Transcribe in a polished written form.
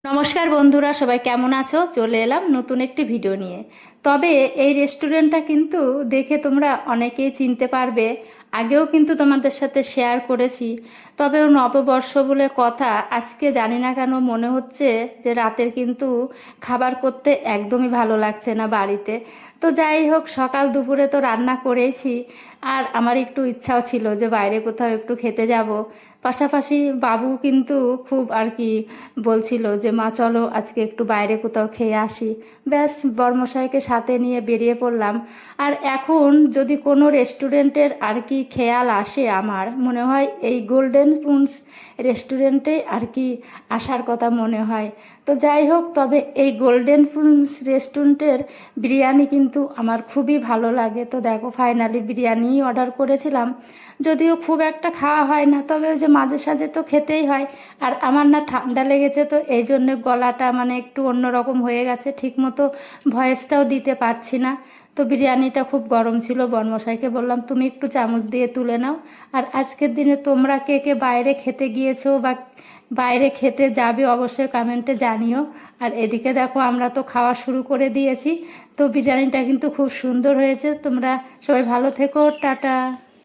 নমস্কার বন্ধুরা, সবাই কেমন আছো? চলে এলাম নতুন একটি ভিডিও নিয়ে। তবে এই রেস্টুরেন্টটা কিন্তু দেখে তোমরা অনেকেই চিনতে পারবে। আগেও কিন্তু তোমাদের সাথে শেয়ার করেছি। তবে ও নববর্ষ বলে কথা, আজকে জানি না কেন মনে হচ্ছে যে রাতের কিন্তু খাবার করতে একদমই ভালো লাগছে না বাড়িতে। তো যাই হোক, সকাল দুপুরে তো রান্না করেছি। আর আমার একটু ইচ্ছাও ছিল যে বাইরে কোথাও একটু খেতে যাব। পাশাপাশি বাবু কিন্তু খুব আর কি বলছিল যে মা চলো আজকে একটু বাইরে কোথাও খেয়ে আসি। ব্যাস, বর্মশাইকে সাথে নিয়ে বেরিয়ে পড়লাম। আর এখন যদি কোনো রেস্টুরেন্টের আর কি খেয়াল আসে, আমার মনে হয় এই গোল্ডেন পুন্স রেস্টুরেন্টে আর কি আসার কথা মনে হয়। তো যাই হোক, তবে এই গোল্ডেন পুন্স রেস্টুরেন্টের বিরিয়ানি কিন্তু আমার খুবই ভালো লাগে। তো দেখো, ফাইনালি বিরিয়ানিই অর্ডার করেছিলাম। যদিও খুব একটা খাওয়া হয় না, তবে ওই যে মাঝে সাঝে তো খেতেই হয়। আর আমার না ঠান্ডা লেগেছে, তো এই জন্য গলাটা মানে একটু অন্যরকম হয়ে গেছে, ঠিকমতো ভয়েসটাও দিতে পারছি না। তো বিরিয়ানিটা খুব গরম ছিল, বর্মশাইকে বললাম তুমি একটু চামচ দিয়ে তুলে নাও। আর আজকের দিনে তোমরা কে কে বাইরে খেতে গিয়েছো বা বাইরে খেতে যাবে অবশ্যই কমেন্টে জানিও। আর এদিকে দেখো, আমরা তো খাওয়া শুরু করে দিয়েছি। তো বিরিয়ানিটা কিন্তু খুব সুন্দর হয়েছে। তোমরা সবাই ভালো থেকো, টাটা।